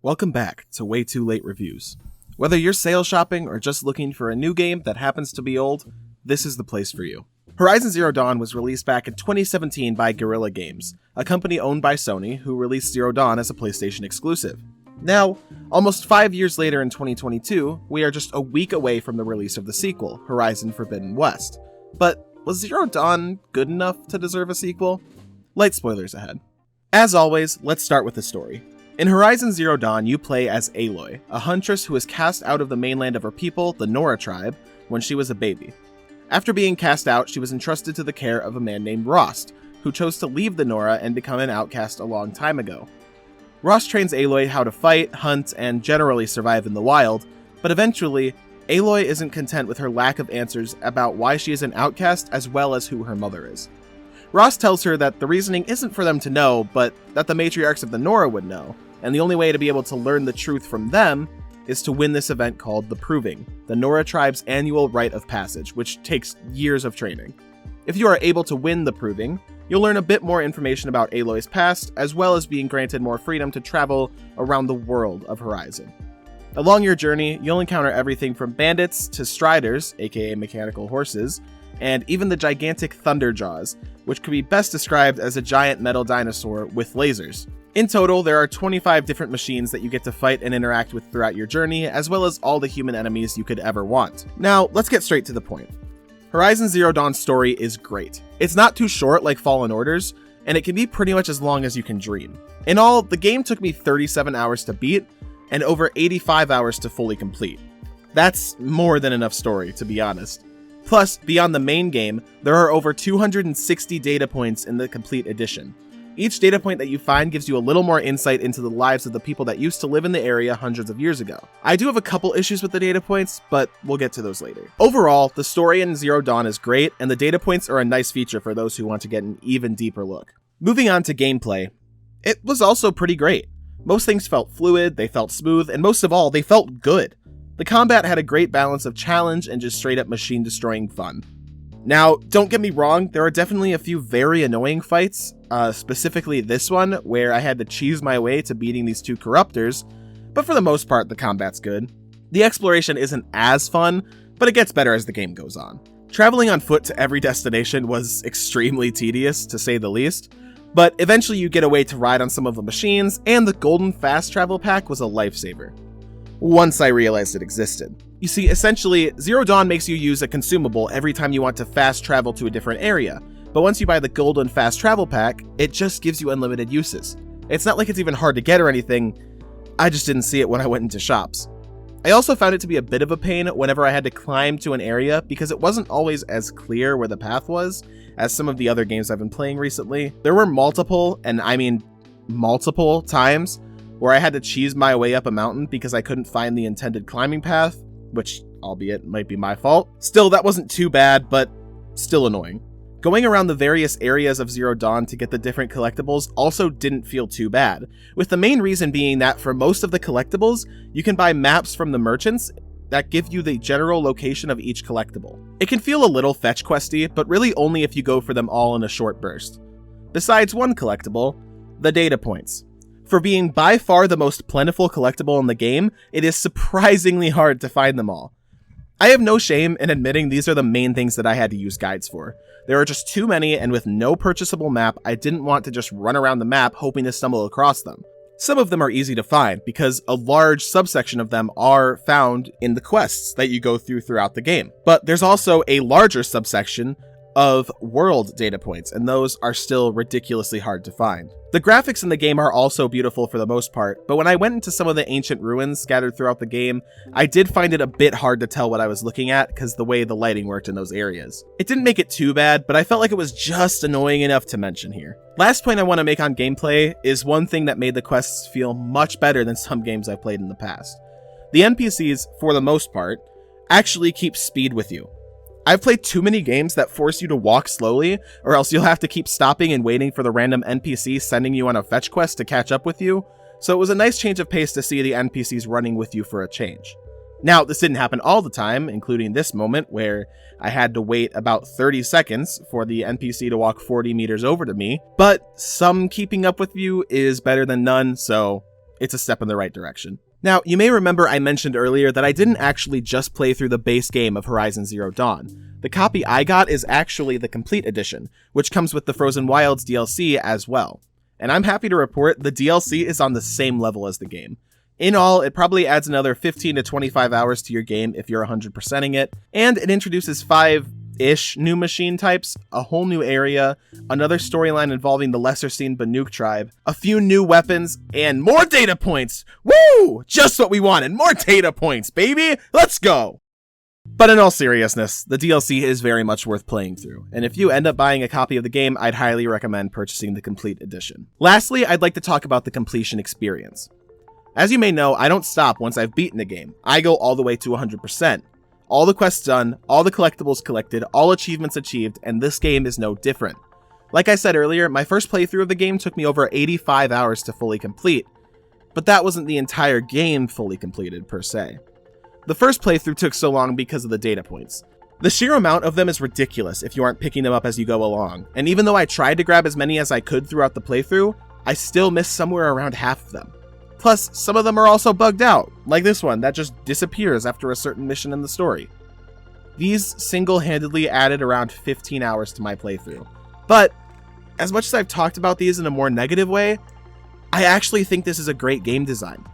Welcome back to Way Too Late Reviews. Whether you're sale shopping or just looking for a new game that happens to be old, this is the place for you. Horizon Zero Dawn was released back in 2017 by Guerilla Games, a company owned by Sony who released Zero Dawn as a PlayStation exclusive. Now, almost 5 years later in 2022, we are just a week away from the release of the sequel, Horizon Forbidden West. But was Zero Dawn good enough to deserve a sequel? Light spoilers ahead. As always, let's start with the story. In Horizon Zero Dawn, you play as Aloy, a huntress who was cast out of the mainland of her people, the Nora tribe, when she was a baby. After being cast out, she was entrusted to the care of a man named Rost, who chose to leave the Nora and become an outcast a long time ago. Rost trains Aloy how to fight, hunt, and generally survive in the wild, but eventually, Aloy isn't content with her lack of answers about why she is an outcast as well as who her mother is. Rost tells her that the reasoning isn't for them to know, but that the matriarchs of the Nora would know, and the only way to be able to learn the truth from them is to win this event called the Proving, the Nora tribe's annual rite of passage, which takes years of training. If you are able to win the Proving, you'll learn a bit more information about Aloy's past, as well as being granted more freedom to travel around the world of Horizon. Along your journey, you'll encounter everything from bandits to striders, aka mechanical horses, and even the gigantic Thunderjaws, which could be best described as a giant metal dinosaur with lasers. In total, there are 25 different machines that you get to fight and interact with throughout your journey, as well as all the human enemies you could ever want. Now, let's get straight to the point. Horizon Zero Dawn's story is great. It's not too short like Fallen Orders, and it can be pretty much as long as you can dream. In all, the game took me 37 hours to beat, and over 85 hours to fully complete. That's more than enough story, to be honest. Plus, beyond the main game, there are over 260 data points in the complete edition. Each data point that you find gives you a little more insight into the lives of the people that used to live in the area hundreds of years ago. I do have a couple issues with the data points, but we'll get to those later. Overall, the story in Zero Dawn is great, and the data points are a nice feature for those who want to get an even deeper look. Moving on to gameplay, it was also pretty great. Most things felt fluid, they felt smooth, and most of all, they felt good. The combat had a great balance of challenge and just straight up machine destroying fun. Now, don't get me wrong, there are definitely a few very annoying fights, specifically this one, where I had to cheese my way to beating these two corruptors, but for the most part, the combat's good. The exploration isn't as fun, but it gets better as the game goes on. Traveling on foot to every destination was extremely tedious, to say the least, but eventually you get a way to ride on some of the machines, and the golden fast travel pack was a lifesaver. Once I realized it existed. You see, essentially, Zero Dawn makes you use a consumable every time you want to fast travel to a different area, but once you buy the golden fast travel pack, it just gives you unlimited uses. It's not like it's even hard to get or anything, I just didn't see it when I went into shops. I also found it to be a bit of a pain whenever I had to climb to an area because it wasn't always as clear where the path was as some of the other games I've been playing recently. There were multiple, and I mean multiple times, where I had to cheese my way up a mountain because I couldn't find the intended climbing path, which, albeit, might be my fault. Still, that wasn't too bad, but still annoying. Going around the various areas of Zero Dawn to get the different collectibles also didn't feel too bad, with the main reason being that for most of the collectibles, you can buy maps from the merchants that give you the general location of each collectible. It can feel a little fetch questy, but really only if you go for them all in a short burst. Besides one collectible, the data points. For being by far the most plentiful collectible in the game, it is surprisingly hard to find them all. I have no shame in admitting these are the main things that I had to use guides for. There are just too many, and with no purchasable map, I didn't want to just run around the map hoping to stumble across them. Some of them are easy to find, because a large subsection of them are found in the quests that you go through throughout the game. But there's also a larger subsection of world data points, and those are still ridiculously hard to find. The graphics in the game are also beautiful for the most part, but when I went into some of the ancient ruins scattered throughout the game, I did find it a bit hard to tell what I was looking at because the way the lighting worked in those areas. It didn't make it too bad, but I felt like it was just annoying enough to mention here. Last point I want to make on gameplay is one thing that made the quests feel much better than some games I've played in the past. The NPCs, for the most part, actually keep speed with you. I've played too many games that force you to walk slowly, or else you'll have to keep stopping and waiting for the random NPC sending you on a fetch quest to catch up with you, so it was a nice change of pace to see the NPCs running with you for a change. Now, this didn't happen all the time, including this moment where I had to wait about 30 seconds for the NPC to walk 40 meters over to me, but some keeping up with you is better than none, so it's a step in the right direction. Now, you may remember I mentioned earlier that I didn't actually just play through the base game of Horizon Zero Dawn. The copy I got is actually the Complete Edition, which comes with the Frozen Wilds DLC as well. And I'm happy to report the DLC is on the same level as the game. In all, it probably adds another 15 to 25 hours to your game if you're 100%ing it, and it introduces 5-ish new machine types, a whole new area, another storyline involving the lesser-seen Banuk tribe, a few new weapons, and more data points! Woo! Just what we wanted, more data points, baby! Let's go! But in all seriousness, the DLC is very much worth playing through, and if you end up buying a copy of the game, I'd highly recommend purchasing the Complete Edition. Lastly, I'd like to talk about the completion experience. As you may know, I don't stop once I've beaten a game. I go all the way to 100%. All the quests done, all the collectibles collected, all achievements achieved, and this game is no different. Like I said earlier, my first playthrough of the game took me over 85 hours to fully complete, but that wasn't the entire game fully completed per se. The first playthrough took so long because of the data points. The sheer amount of them is ridiculous if you aren't picking them up as you go along, and even though I tried to grab as many as I could throughout the playthrough, I still missed somewhere around half of them. Plus, some of them are also bugged out, like this one that just disappears after a certain mission in the story. These single-handedly added around 15 hours to my playthrough. But, as much as I've talked about these in a more negative way, I actually think this is a great game design.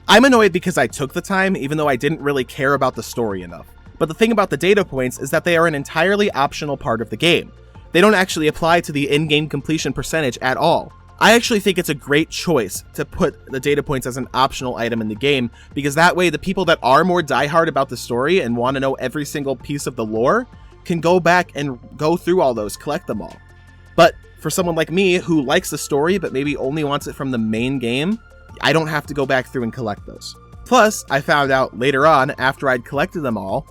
I'm annoyed because I took the time, even though I didn't really care about the story enough. But the thing about the data points is that they are an entirely optional part of the game. They don't actually apply to the in-game completion percentage at all. I actually think it's a great choice to put the data points as an optional item in the game, because that way the people that are more diehard about the story and want to know every single piece of the lore can go back and go through all those, collect them all. But for someone like me who likes the story but maybe only wants it from the main game, I don't have to go back through and collect those. Plus, I found out later on, after I'd collected them all,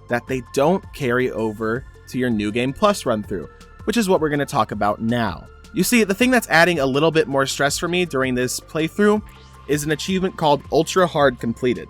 that they don't carry over to your New Game Plus run through, which is what we're going to talk about now. You see, the thing that's adding a little bit more stress for me during this playthrough is an achievement called Ultra Hard Completed.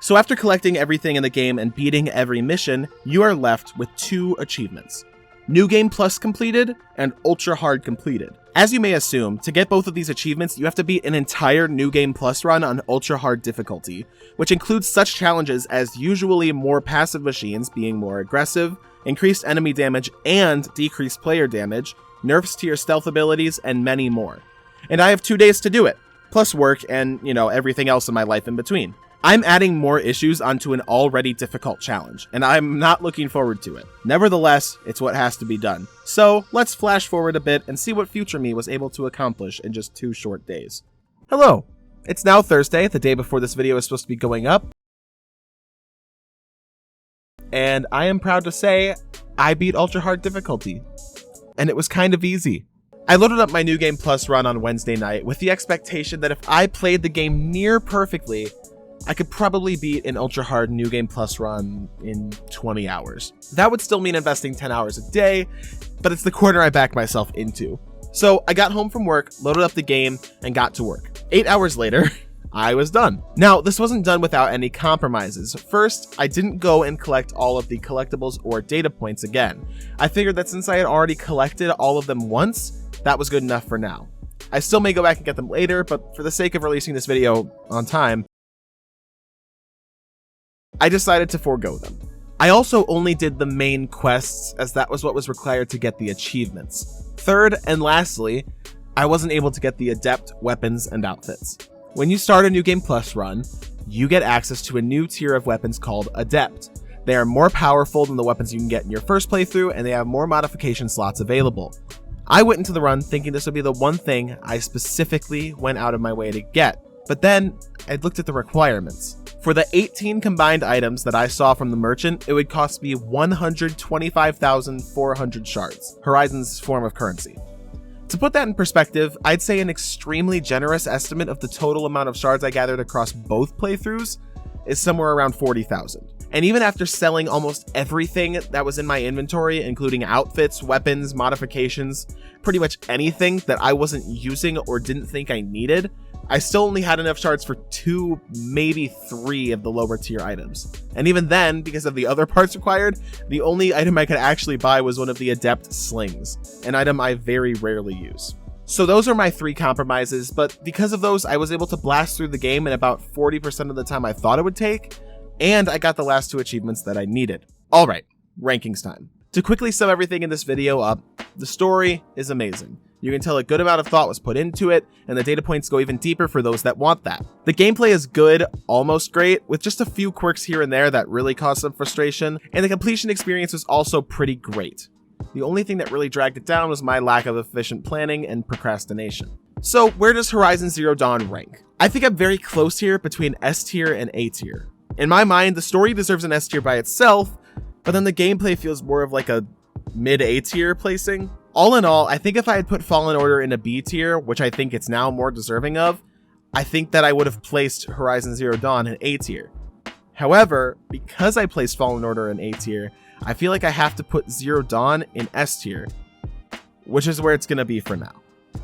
So after collecting everything in the game and beating every mission, you are left with 2 achievements: New Game Plus Completed and Ultra Hard Completed. As you may assume, to get both of these achievements, you have to beat an entire New Game Plus run on Ultra Hard difficulty, which includes such challenges as usually more passive machines being more aggressive, increased enemy damage and decreased player damage, nerfs to your stealth abilities, and many more. And I have 2 days to do it, plus work and, everything else in my life in between. I'm adding more issues onto an already difficult challenge, and I'm not looking forward to it. Nevertheless, it's what has to be done. So, let's flash forward a bit and see what future me was able to accomplish in just 2 short days. Hello! It's now Thursday, the day before this video is supposed to be going up. And I am proud to say, I beat Ultra Hard difficulty. And it was kind of easy. I loaded up my New Game Plus run on Wednesday night with the expectation that if I played the game near perfectly, I could probably beat an Ultra Hard New Game Plus run in 20 hours. That would still mean investing 10 hours a day, but it's the corner I backed myself into. So I got home from work, loaded up the game, and got to work. 8 hours later, I was done. Now, this wasn't done without any compromises. First, I didn't go and collect all of the collectibles or data points again. I figured that since I had already collected all of them once, that was good enough for now. I still may go back and get them later, but for the sake of releasing this video on time, I decided to forego them. I also only did the main quests, as that was what was required to get the achievements. Third, and lastly, I wasn't able to get the adept weapons and outfits. When you start a New Game Plus run, you get access to a new tier of weapons called Adept. They are more powerful than the weapons you can get in your first playthrough, and they have more modification slots available. I went into the run thinking this would be the one thing I specifically went out of my way to get, but then I looked at the requirements. For the 18 combined items that I saw from the merchant, it would cost me 125,400 shards, Horizon's form of currency. To put that in perspective, I'd say an extremely generous estimate of the total amount of shards I gathered across both playthroughs is somewhere around 40,000. And even after selling almost everything that was in my inventory, including outfits, weapons, modifications, pretty much anything that I wasn't using or didn't think I needed, I still only had enough shards for 2, maybe 3 of the lower tier items. And even then, because of the other parts required, the only item I could actually buy was one of the adept slings, an item I very rarely use. So those are my 3 compromises, but because of those, I was able to blast through the game in about 40% of the time I thought it would take, and I got the last 2 achievements that I needed. Alright, rankings time. To quickly sum everything in this video up, the story is amazing. You can tell a good amount of thought was put into it, and the data points go even deeper for those that want that. The gameplay is good, almost great, with just a few quirks here and there that really cause some frustration, and the completion experience was also pretty great. The only thing that really dragged it down was my lack of efficient planning and procrastination. So where does Horizon Zero Dawn rank? I think I'm very close here between S tier and A tier. In my mind, the story deserves an S tier by itself, but then the gameplay feels more of like a mid-A tier placing. All in all, I think if I had put Fallen Order in a B tier, which I think it's now more deserving of, I think that I would have placed Horizon Zero Dawn in A tier. However, because I placed Fallen Order in A tier, I feel like I have to put Zero Dawn in S tier, which is where it's going to be for now.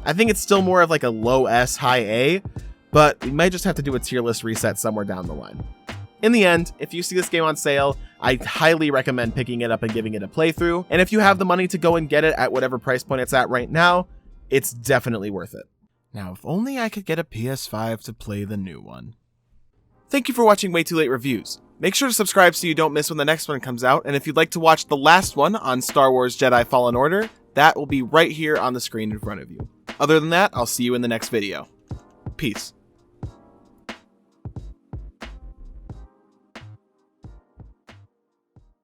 I think it's still more of like a low S, high A, but we might just have to do a tier list reset somewhere down the line. In the end, if you see this game on sale, I highly recommend picking it up and giving it a playthrough, and if you have the money to go and get it at whatever price point it's at right now, it's definitely worth it. Now, if only I could get a PS5 to play the new one. Thank you for watching Way Too Late Reviews. Make sure to subscribe so you don't miss when the next one comes out, and if you'd like to watch the last one on Star Wars Jedi Fallen Order, that will be right here on the screen in front of you. Other than that, I'll see you in the next video. Peace.